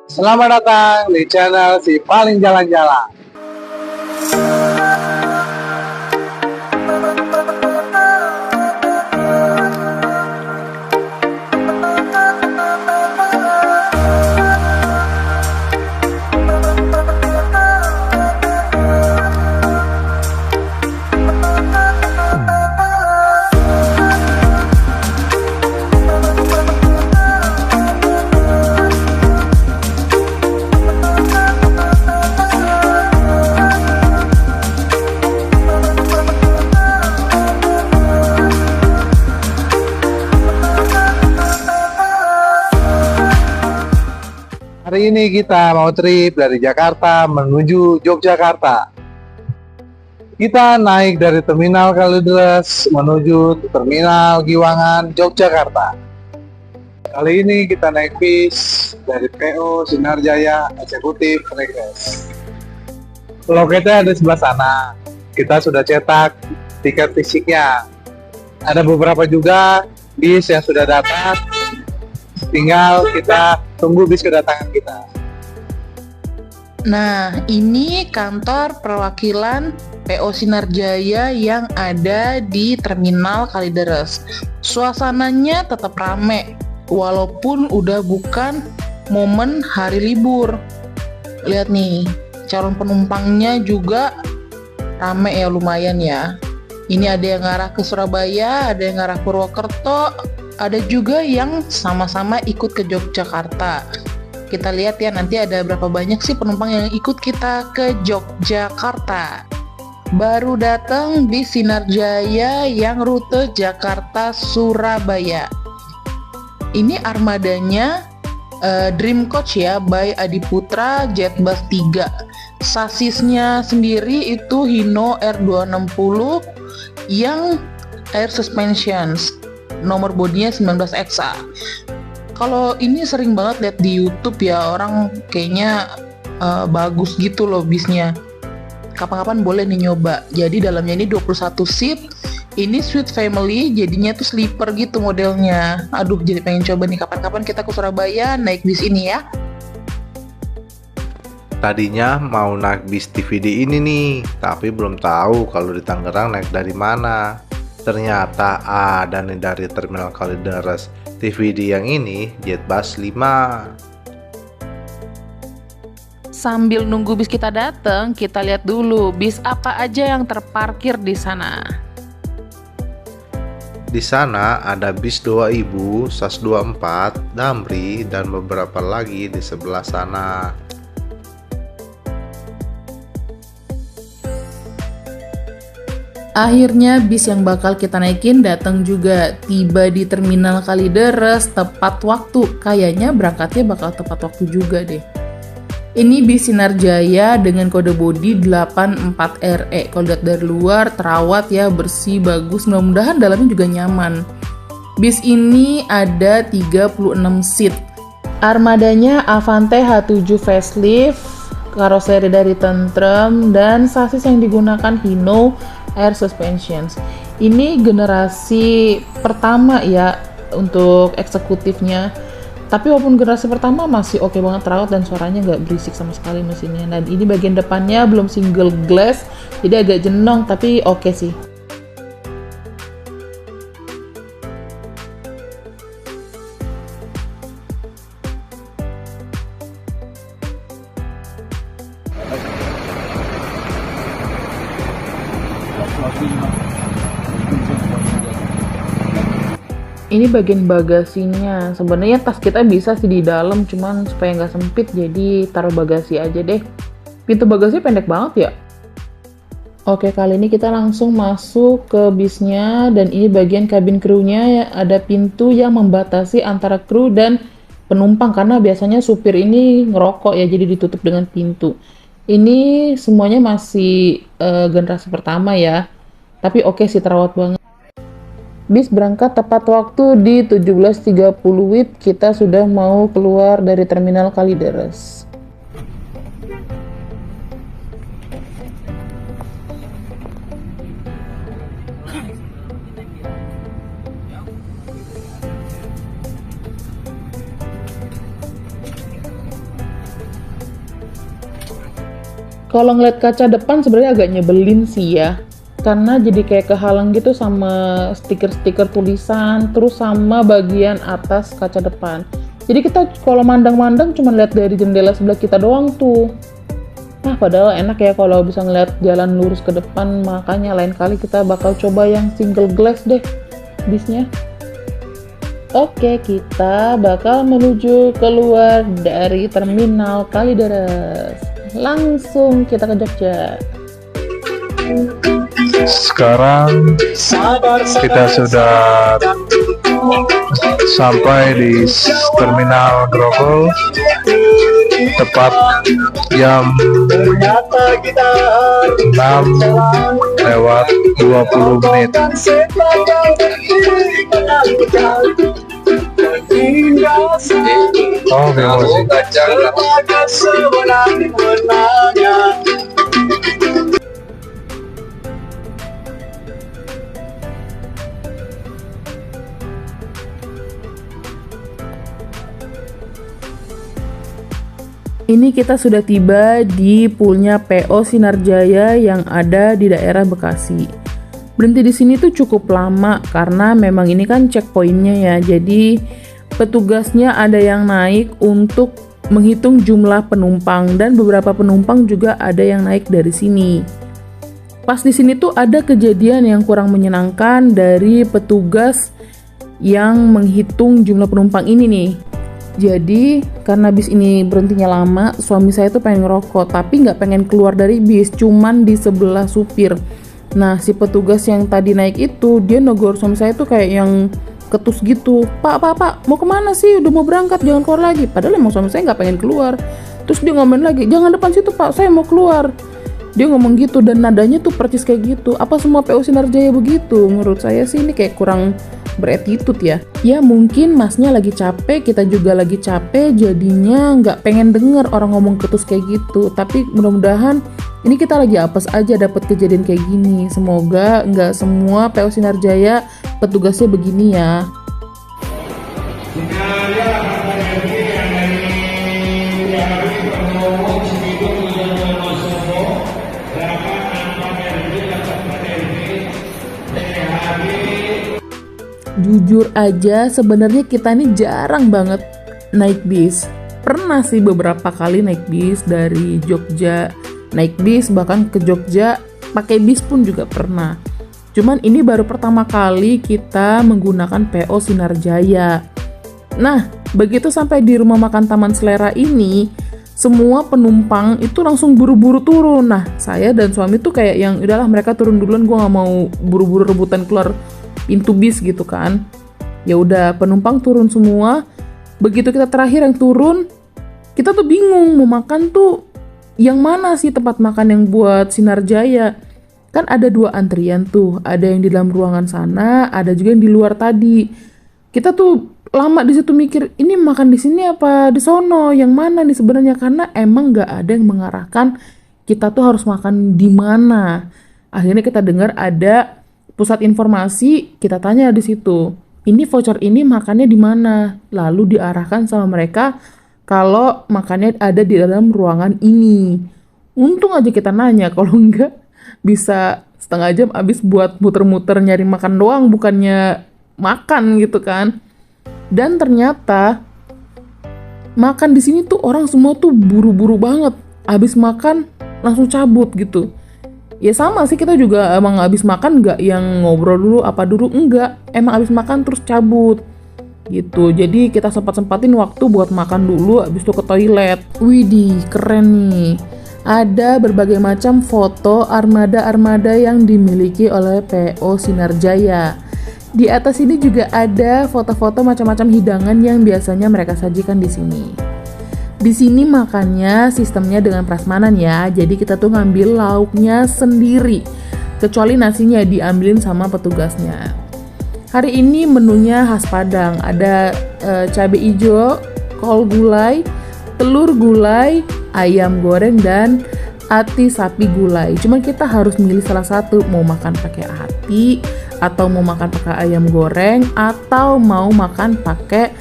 Selamat datang di channel si paling jalan-jalan. Hari ini kita mau trip dari Jakarta menuju Yogyakarta. Kita naik dari Terminal Kalideres menuju Terminal Giwangan, Yogyakarta. Kali ini kita naik bis dari PO Sinarjaya Eksekutif Request. Loketnya ada di sebelah sana. Kita sudah cetak tiket fisiknya. Ada beberapa juga bis yang sudah datang. Tinggal kita tunggu bis kedatangan kita. Nah, ini kantor perwakilan PO Sinarjaya yang ada di Terminal Kalideres. Suasananya tetap rame, walaupun udah bukan momen hari libur. Lihat nih, calon penumpangnya juga rame ya, lumayan ya. Ini ada yang ngarah ke Surabaya, ada yang ngarah Purwokerto, ada juga yang sama-sama ikut ke Yogyakarta. Kita lihat ya nanti ada berapa banyak sih penumpang yang ikut kita ke Yogyakarta. Baru datang di Sinarjaya yang rute Jakarta-Surabaya. Ini armadanya Dream Coach ya, by Adiputra Jetbus 3. Sasisnya sendiri itu Hino R260 yang air suspensions. Nomor bodinya 19XA. Kalau ini sering banget lihat di YouTube ya, orang kayaknya bagus gitu loh bisnya. Kapan-kapan boleh nih nyoba. Jadi dalamnya ini 21 seat. Ini Sweet Family, jadinya tuh sleeper gitu modelnya. Aduh, jadi pengen coba nih kapan-kapan kita ke Surabaya naik bis ini ya. Tadinya mau naik bis TVD ini nih, tapi belum tahu kalau di Tangerang naik dari mana. Ternyata ada nih dari Terminal Kalideres. TVD yang ini Jetbus 5. Sambil nunggu bis kita datang, kita lihat dulu bis apa aja yang terparkir di sana. Di sana ada bis 2000, SAS 24, Damri, dan beberapa lagi di sebelah sana. Akhirnya bis yang bakal kita naikin datang juga, tiba di Terminal Kalideres tepat waktu. Kayaknya berangkatnya bakal tepat waktu juga deh. Ini bis Sinarjaya dengan kode bodi 84RE. Kalau lihat dari luar terawat ya, bersih, bagus. Mudah-mudahan dalamnya juga nyaman. Bis ini ada 36 seat. Armadanya Avante H7 facelift, karoseri dari Tentrem, dan sasis yang digunakan Hino air suspensions. Ini generasi pertama ya untuk eksekutifnya. Tapi walaupun generasi pertama masih oke banget terawat dan suaranya nggak berisik sama sekali mesinnya. Dan ini bagian depannya belum single glass, jadi agak jenong tapi oke sih. Ini bagian bagasinya. Sebenarnya tas kita bisa sih di dalam, cuman supaya nggak sempit jadi taruh bagasi aja deh. Pintu bagasi pendek banget ya. Oke, kali ini kita langsung masuk ke bisnya, dan ini bagian kabin krunya. Ada pintu yang membatasi antara kru dan penumpang karena biasanya supir ini ngerokok ya, jadi ditutup dengan pintu. Ini semuanya masih generasi pertama ya. Tapi oke sih, terawat banget. Bis berangkat tepat waktu di 17.30 WIB. Kita sudah mau keluar dari Terminal Kalideres. Kalau ngeliat kaca depan sebenarnya agak nyebelin sih ya, karena jadi kayak kehalang gitu sama stiker-stiker tulisan, terus sama bagian atas kaca depan. Jadi kita kalau mandang-mandang cuma lihat dari jendela sebelah kita doang tuh. Nah, padahal enak ya kalau bisa ngeliat jalan lurus ke depan, makanya lain kali kita bakal coba yang single glass deh bisnya. Oke, kita bakal menuju keluar dari Terminal Kalideres. Langsung kita ke Jogja. Sekarang kita sudah sampai di Terminal Grogol, tepat jam 6:20. Oh, musik. Ini kita sudah tiba di poolnya PO Sinarjaya yang ada di daerah Bekasi. Berhenti di sini tuh cukup lama karena memang ini kan checkpointnya ya. Jadi petugasnya ada yang naik untuk menghitung jumlah penumpang dan beberapa penumpang juga ada yang naik dari sini. Pas di sini tuh ada kejadian yang kurang menyenangkan dari petugas yang menghitung jumlah penumpang ini nih. Jadi karena bis ini berhentinya lama, suami saya tuh pengen ngerokok tapi nggak pengen keluar dari bis, cuman di sebelah supir. Nah, si petugas yang tadi naik itu dia negor suami saya tuh kayak yang ketus gitu. Pak, mau kemana sih? Udah mau berangkat, jangan keluar lagi. Padahal emang suami saya nggak pengen keluar. Terus dia ngomong lagi, jangan depan situ Pak, saya mau keluar. Dia ngomong gitu dan nadanya tuh percis kayak gitu. Apa semua PO Sinarjaya begitu? Menurut saya sih ini kayak kurang beretitude ya. Ya mungkin masnya lagi capek, kita juga lagi capek, jadinya nggak pengen denger orang ngomong ketus kayak gitu. Tapi mudah-mudahan ini kita lagi apes aja dapat kejadian kayak gini. Semoga nggak semua PO Sinarjaya petugasnya begini ya. Jujur aja sebenarnya kita ini jarang banget naik bis. Pernah sih beberapa kali naik bis dari Jogja, naik bis bahkan ke Jogja pakai bis pun juga pernah. Cuman ini baru pertama kali kita menggunakan PO Sinarjaya. Nah, begitu sampai di rumah makan Taman Selera ini, semua penumpang itu langsung buru-buru turun. Nah, saya dan suami tuh kayak yang udahlah mereka turun duluan, gue nggak mau buru-buru rebutan keluar pintu bis gitu kan. Ya udah penumpang turun semua. Begitu kita terakhir yang turun, kita tuh bingung mau makan tuh yang mana sih tempat makan yang buat Sinarjaya. Kan ada 2 antrian tuh, ada yang di dalam ruangan sana, ada juga yang di luar tadi. Kita tuh lama di situ mikir, ini makan di sini apa di sono, yang mana nih sebenarnya, karena emang nggak ada yang mengarahkan kita tuh harus makan di mana. Akhirnya kita dengar ada pusat informasi, kita tanya di situ, ini voucher ini makannya di mana? Lalu diarahkan sama mereka kalau makannya ada di dalam ruangan ini. Untung aja kita nanya, kalau enggak bisa setengah jam habis buat muter-muter nyari makan doang, bukannya makan gitu kan. Dan ternyata makan di sini tuh orang semua tuh buru-buru banget, habis makan langsung cabut gitu. Ya sama sih, kita juga emang habis makan nggak yang ngobrol dulu apa dulu, enggak, emang habis makan terus cabut gitu. Jadi kita sempat-sempatin waktu buat makan dulu, habis itu ke toilet. Widih, keren nih. Ada berbagai macam foto armada-armada yang dimiliki oleh PO Sinarjaya. Di atas ini juga ada foto-foto macam-macam hidangan yang biasanya mereka sajikan di sini. Di sini makannya sistemnya dengan prasmanan ya, jadi kita tuh ngambil lauknya sendiri, kecuali nasinya diambilin sama petugasnya. Hari ini menunya khas Padang, ada cabai hijau, kol gulai, telur gulai, ayam goreng, dan ati sapi gulai. Cuman kita harus milih salah satu, mau makan pakai ati, atau mau makan pakai ayam goreng, atau mau makan pakai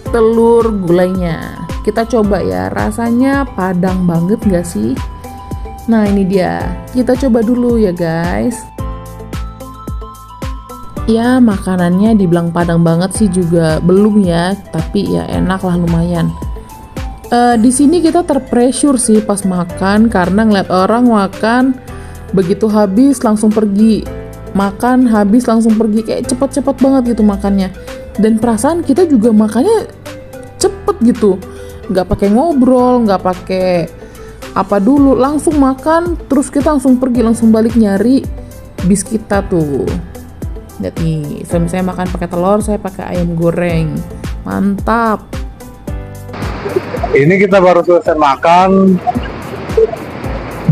telur gulainya. Kita coba ya, rasanya Padang banget gak sih? Nah ini dia, kita coba dulu ya guys. Ya makanannya dibilang padang banget sih juga belum ya, tapi ya enak lah lumayan. Di sini kita terpressure sih pas makan karena ngeliat orang makan begitu habis langsung pergi, makan habis langsung pergi, kayak cepet-cepet banget gitu makannya. Dan perasaan kita juga makannya cepet gitu, nggak pakai ngobrol, nggak pakai apa dulu, langsung makan terus kita langsung pergi, langsung balik nyari bis kita tuh. Lihat nih, suami saya makan pakai telur, saya pakai ayam goreng. Mantap. Ini kita baru selesai makan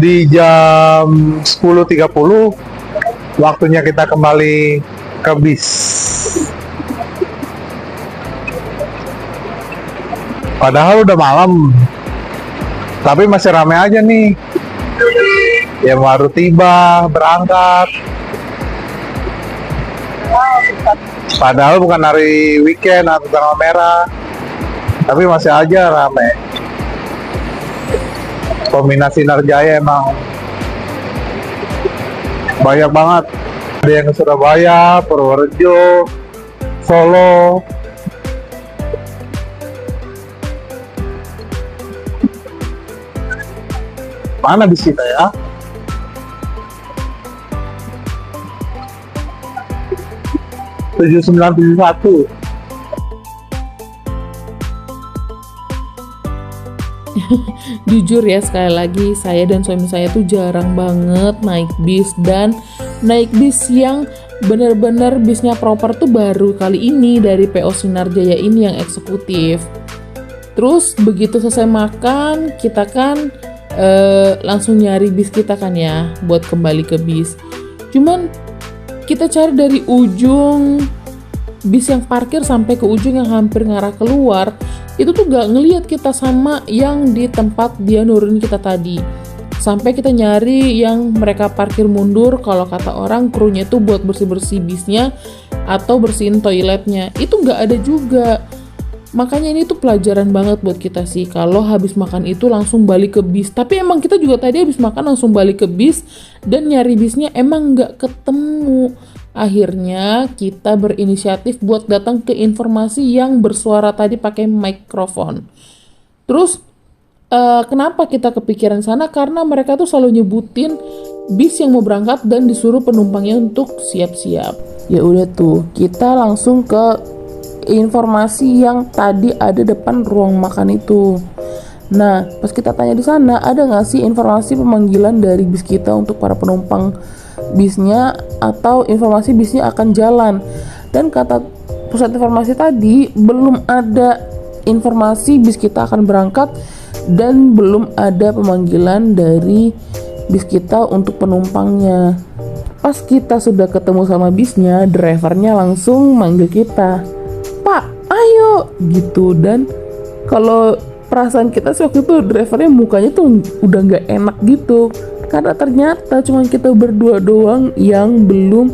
di jam 10.30. Waktunya kita kembali ke bis. Padahal udah malam, tapi masih rame aja nih yang baru tiba, berangkat. Padahal bukan hari weekend atau tanggal merah, tapi masih aja rame. Kombinasi Narjaya emang banyak banget. Ada yang ke Surabaya, Purworejo, Solo. Mana bis kita ya? Tujuh 7971. Jujur ya, sekali lagi saya dan suami saya tuh jarang banget naik bis, dan naik bis yang bener-bener bisnya proper tuh baru kali ini dari PO Sinarjaya ini yang eksekutif. Terus begitu selesai makan, kita kan langsung nyari bis kita kan ya, buat kembali ke bis. Cuman kita cari dari ujung bis yang parkir sampai ke ujung yang hampir ngarah keluar, itu tuh gak ngelihat kita sama yang di tempat dia nurunin kita tadi. Sampai kita nyari yang mereka parkir mundur, kalau kata orang krunya itu buat bersih-bersih bisnya atau bersihin toiletnya, itu gak ada juga. Makanya ini tuh pelajaran banget buat kita sih, kalau habis makan itu langsung balik ke bis. Tapi emang kita juga tadi habis makan langsung balik ke bis, dan nyari bisnya emang nggak ketemu. Akhirnya kita berinisiatif buat datang ke informasi yang bersuara tadi pakai mikrofon. Terus kenapa kita kepikiran sana? Karena mereka tuh selalu nyebutin bis yang mau berangkat dan disuruh penumpangnya untuk siap-siap. Ya udah tuh, kita langsung ke informasi yang tadi ada depan ruang makan itu. Nah, pas kita tanya di sana, ada nggak sih informasi pemanggilan dari bis kita untuk para penumpang bisnya, atau informasi bisnya akan jalan? Dan kata pusat informasi tadi, belum ada informasi bis kita akan berangkat dan belum ada pemanggilan dari bis kita untuk penumpangnya. Pas kita sudah ketemu sama bisnya, drivernya langsung manggil kita, "Pak, ayo," gitu. Dan kalau perasaan kita sih waktu itu drivernya mukanya tuh udah nggak enak gitu, karena ternyata cuma kita berdua doang yang belum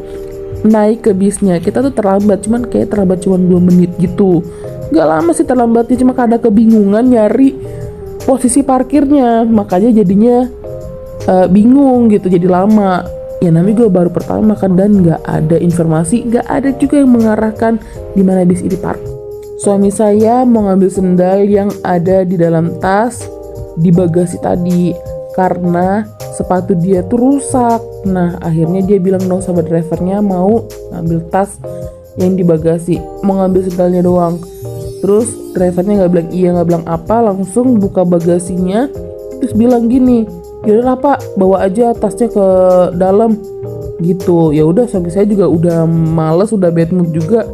naik ke bisnya. Kita tuh terlambat, cuman kayak terlambat cuma 2 menit gitu. Nggak lama sih terlambatnya, cuma karena kebingungan nyari posisi parkirnya, makanya jadinya bingung gitu, jadi lama. Ya namanya gue baru pertama makan dan nggak ada informasi, nggak ada juga yang mengarahkan di mana bis ini park. Suami saya mau ngambil sendal yang ada di dalam tas di bagasi tadi karena sepatu dia tuh rusak. Nah akhirnya dia bilang no sama drivernya, mau ngambil tas yang di bagasi, mau ngambil sendalnya doang. Terus drivernya nggak bilang iya, nggak bilang apa, langsung buka bagasinya terus bilang gini, "Yaudah Pak, bawa aja tasnya ke dalam," gitu. Ya udah, suami saya juga udah males, udah bad mood juga,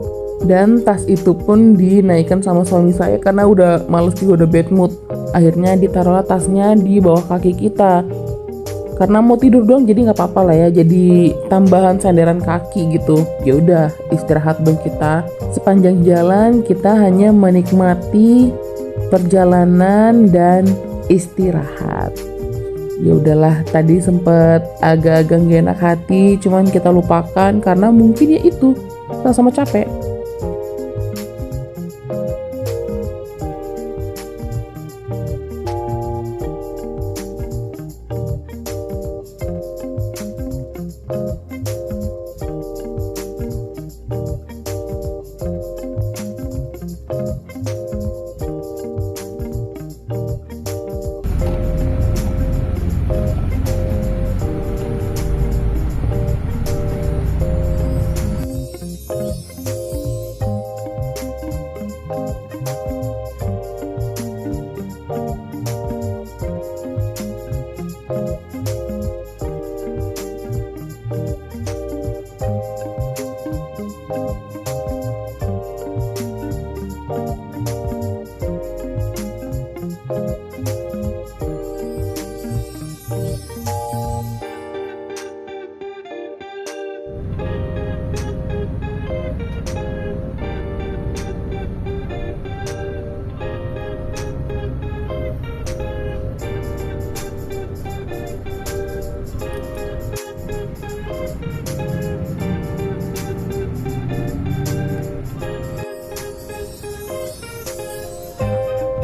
dan tas itu pun dinaikkan sama suami saya karena udah males juga, udah bad mood. Akhirnya ditaruhlah tasnya di bawah kaki kita karena mau tidur doang, jadi nggak apa-apa lah ya, jadi tambahan sandaran kaki gitu. Ya udah, istirahat dong kita. Sepanjang jalan kita hanya menikmati perjalanan dan istirahat. Ya udahlah, tadi sempet agak-agak gak enak hati, cuman kita lupakan karena mungkin ya itu sama-sama capek.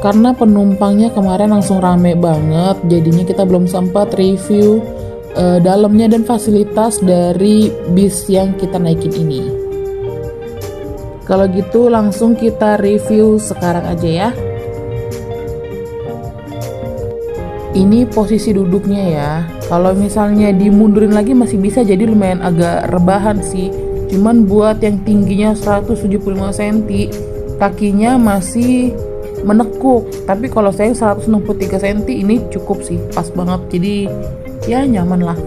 Karena penumpangnya kemarin langsung rame banget, jadinya kita belum sempat review dalamnya dan fasilitas dari bis yang kita naikin ini. Kalau gitu langsung kita review sekarang aja ya. Ini posisi duduknya ya. Kalau misalnya dimundurin lagi masih bisa, jadi lumayan agak rebahan sih. Cuman buat yang tingginya 175 cm, kakinya masih menekuk. Tapi kalau saya 163 cm ini cukup sih, pas banget. Jadi ya nyaman lah.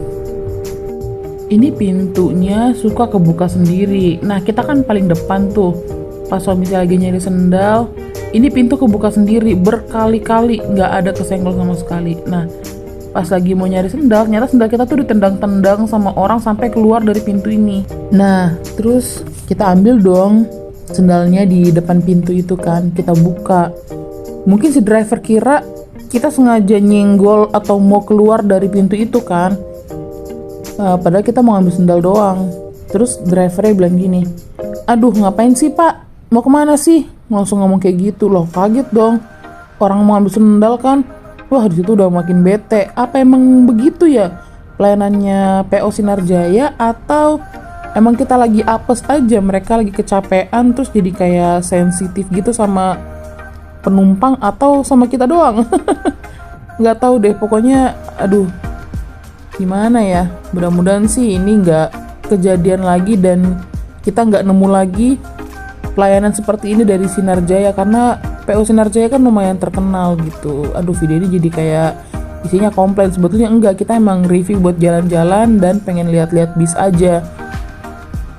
Ini pintunya suka kebuka sendiri. Nah kita kan paling depan tuh. Pas suami saya lagi nyari sendal, ini pintu kebuka sendiri berkali-kali, nggak ada kesenggol sama sekali. Nah pas lagi mau nyari sendal, ternyata sendal kita tuh ditendang-tendang sama orang sampai keluar dari pintu ini. Nah terus kita ambil dong sendalnya di depan pintu itu kan, kita buka. Mungkin si driver kira kita sengaja nyenggol atau mau keluar dari pintu itu kan. Padahal kita mau ambil sendal doang. Terus drivernya bilang gini, aduh ngapain sih pak, mau kemana sih? Langsung ngomong kayak gitu loh. Kaget dong, orang mau ambil sendal kan. Wah disitu udah makin bete. Apa emang begitu ya pelayanannya PO Sinarjaya, atau emang kita lagi apes aja, mereka lagi kecapean terus jadi kayak sensitif gitu sama penumpang atau sama kita doang? Nggak tahu deh, pokoknya aduh gimana ya. Mudah-mudahan sih ini nggak kejadian lagi dan kita nggak nemu lagi pelayanan seperti ini dari Sinarjaya, karena PO Sinarjaya kan lumayan terkenal gitu. Aduh video ini jadi kayak isinya komplain. Sebetulnya enggak, kita emang review buat jalan-jalan dan pengen lihat-lihat bis aja.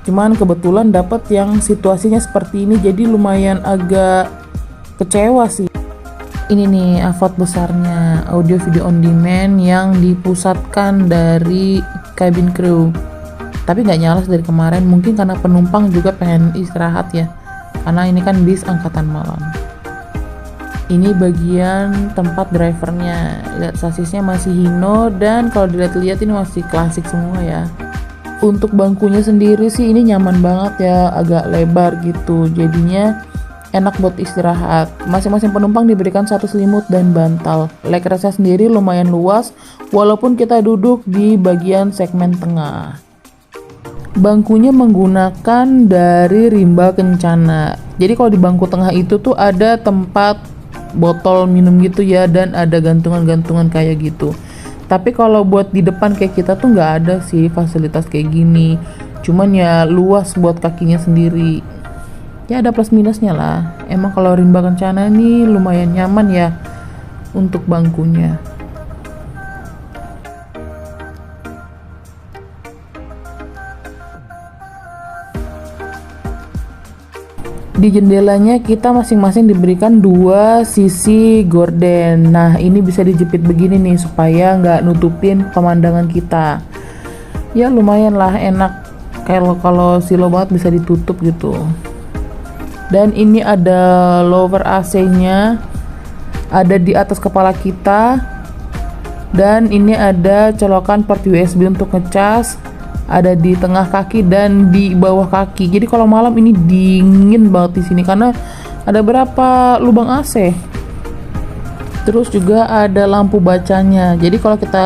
Cuman kebetulan dapet yang situasinya seperti ini, jadi lumayan agak kecewa sih. Ini nih AVOD besarnya, audio video on demand yang dipusatkan dari cabin crew. Tapi nggak nyala dari kemarin, mungkin karena penumpang juga pengen istirahat ya, karena ini kan bis angkatan malam. Ini bagian tempat drivernya, lihat sasisnya masih Hino, dan kalau dilihat-lihat ini masih klasik semua ya. Untuk bangkunya sendiri sih ini nyaman banget ya, agak lebar gitu, jadinya enak buat istirahat. Masing-masing penumpang diberikan satu selimut dan bantal. Leg restnya sendiri lumayan luas, walaupun kita duduk di bagian segmen tengah. Bangkunya menggunakan dari rimba kencana. Jadi kalau di bangku tengah itu tuh ada tempat botol minum gitu ya, dan ada gantungan-gantungan kayak gitu. Tapi kalau buat di depan kayak kita tuh nggak ada sih fasilitas kayak gini. Cuman ya luas buat kakinya sendiri. Ya ada plus minusnya lah. Emang kalau rimba kencana nih lumayan nyaman ya untuk bangkunya. Di jendelanya kita masing-masing diberikan 2 sisi gorden. Nah ini bisa dijepit begini nih supaya nggak nutupin pemandangan kita. Ya lumayan lah, enak. Kalau silo banget bisa ditutup gitu. Dan ini ada lower AC-nya, ada di atas kepala kita. Dan ini ada colokan port USB untuk ngecas, ada di tengah kaki dan di bawah kaki. Jadi kalau malam ini dingin banget di sini karena ada berapa lubang AC. Terus juga ada lampu bacanya. Jadi kalau kita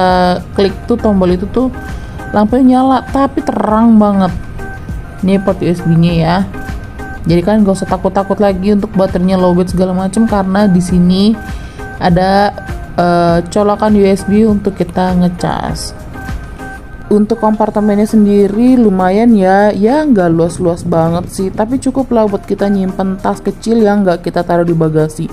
klik tuh tombol itu tuh lampunya nyala tapi terang banget. Ini port USB-nya ya. Jadi kan gak usah takut-takut lagi untuk baterainya lowbat segala macam, karena di sini ada colokan USB untuk kita ngecas. Untuk kompartemennya sendiri lumayan ya nggak luas-luas banget sih, tapi cukup lah buat kita nyimpen tas kecil yang nggak kita taruh di bagasi.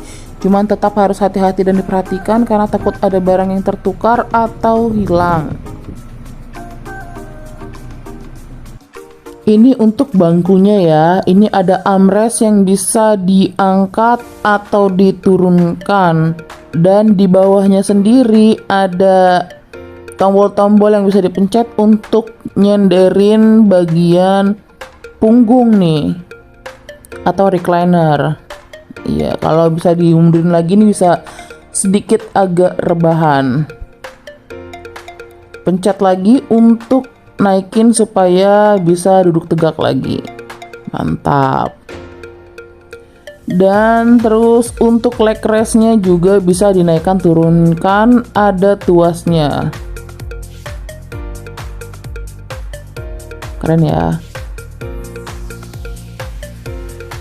Cuman tetap harus hati-hati dan diperhatikan karena takut ada barang yang tertukar atau hilang. Ini untuk bangkunya ya. Ini ada armrest yang bisa diangkat atau diturunkan. Dan di bawahnya sendiri ada tombol-tombol yang bisa dipencet untuk nyenderin bagian punggung nih. Atau recliner. Iya, kalau bisa dimundurin lagi nih bisa sedikit agak rebahan. Pencet lagi untuk naikin supaya bisa duduk tegak lagi. Mantap. Dan terus untuk leg restnya juga bisa dinaikkan turunkan, ada tuasnya. Keren ya.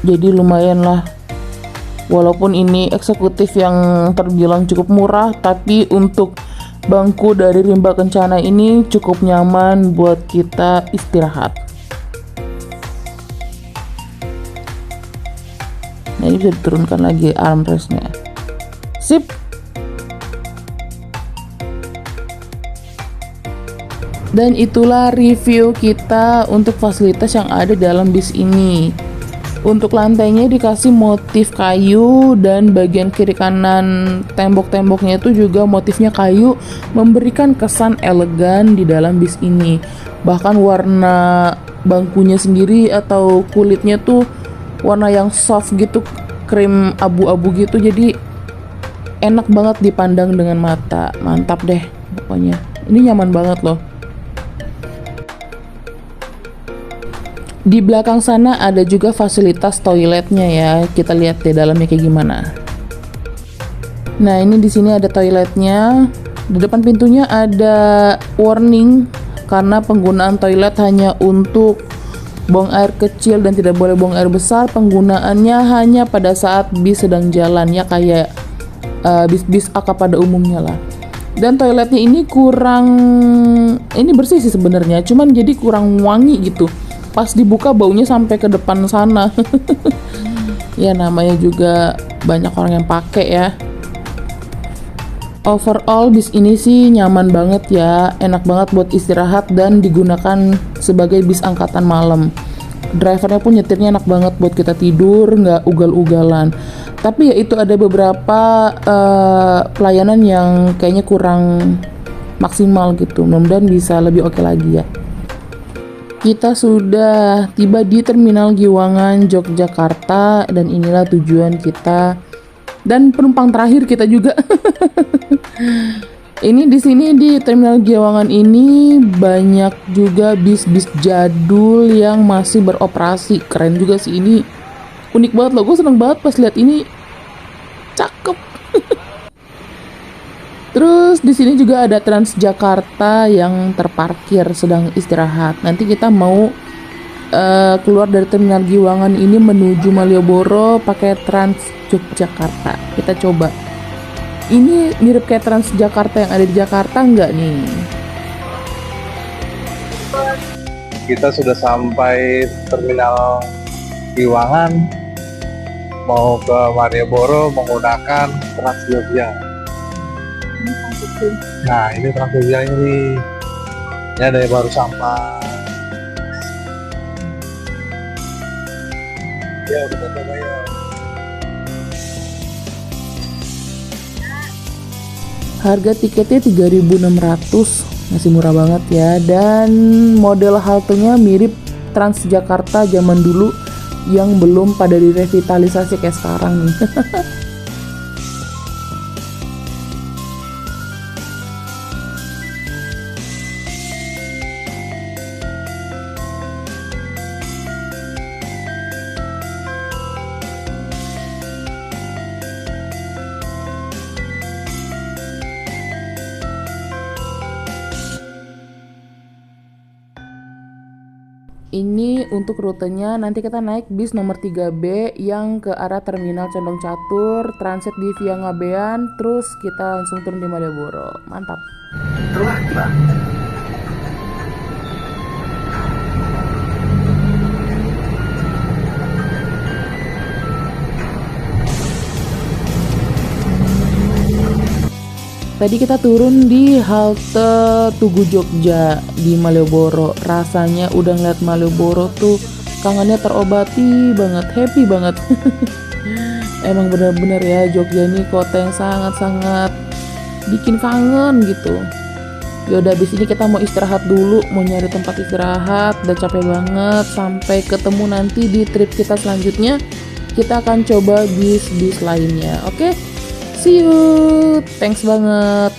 Jadi lumayan lah. Walaupun ini eksekutif yang terbilang cukup murah, tapi untuk bangku dari Rimba Kencana ini cukup nyaman buat kita istirahat. Nah, ini bisa diturunkan lagi armrestnya. Sip. Dan itulah review kita untuk fasilitas yang ada dalam bis ini. Untuk lantainya dikasih motif kayu dan bagian kiri kanan tembok-temboknya itu juga motifnya kayu, memberikan kesan elegan di dalam bis ini. Bahkan warna bangkunya sendiri atau kulitnya tuh warna yang soft gitu, krim abu-abu gitu, jadi enak banget dipandang dengan mata. Mantap deh pokoknya. Ini nyaman banget loh. Di belakang sana ada juga fasilitas toiletnya ya. Kita lihat deh dalamnya kayak gimana. Nah, ini di sini ada toiletnya. Di depan pintunya ada warning karena penggunaan toilet hanya untuk buang air kecil dan tidak boleh buang air besar. Penggunaannya hanya pada saat bis sedang jalan ya, kayak bis-bis AK pada umumnya lah. Dan toiletnya ini ini bersih sih sebenarnya, cuman jadi kurang wangi gitu. Pas dibuka baunya sampai ke depan sana. Ya namanya juga banyak orang yang pakai ya. Overall bis ini sih nyaman banget ya, enak banget buat istirahat dan digunakan sebagai bis angkatan malam. Drivernya pun nyetirnya enak banget buat kita tidur, nggak ugal-ugalan. Tapi ya itu ada beberapa pelayanan yang kayaknya kurang maksimal gitu. Mudah-mudahan bisa lebih oke lagi ya. Kita sudah tiba di Terminal Giwangan, Yogyakarta, dan inilah tujuan kita dan penumpang terakhir kita juga. Ini di sini di Terminal Giwangan ini banyak juga bis-bis jadul yang masih beroperasi. Keren juga sih ini. Unik banget loh, gue seneng banget pas lihat ini. Cakep. Terus di sini juga ada Transjakarta yang terparkir sedang istirahat. Nanti kita mau keluar dari Terminal Giwangan ini menuju Malioboro pakai Trans Yogyakarta. Kita coba. Ini mirip kayak Transjakarta yang ada di Jakarta nggak nih? Kita sudah sampai Terminal Giwangan, mau ke Malioboro menggunakan Trans Yogyakarta. Nah, ini Transjogja ini. Ini ada yang baru sampai. Ya, udah coba ya. Harga tiketnya 3.600, masih murah banget ya. Dan model haltenya mirip Transjakarta zaman dulu yang belum pada direvitalisasi kayak sekarang nih. Ini untuk rutenya, nanti kita naik bis nomor 3B yang ke arah Terminal Condong Catur, transit di Via Ngabean, terus kita langsung turun di Malioboro. Mantap. Tadi kita turun di halte Tugu Jogja di Malioboro. Rasanya udah ngeliat Malioboro tuh kangennya terobati banget, happy banget. Emang bener-bener ya, Jogja ini kota yang sangat-sangat bikin kangen gitu. Yaudah, abis ini kita mau istirahat dulu, mau nyari tempat istirahat, udah capek banget. Sampai ketemu nanti di trip kita selanjutnya. Kita akan coba bis-bis lainnya, oke? See you, thanks banget.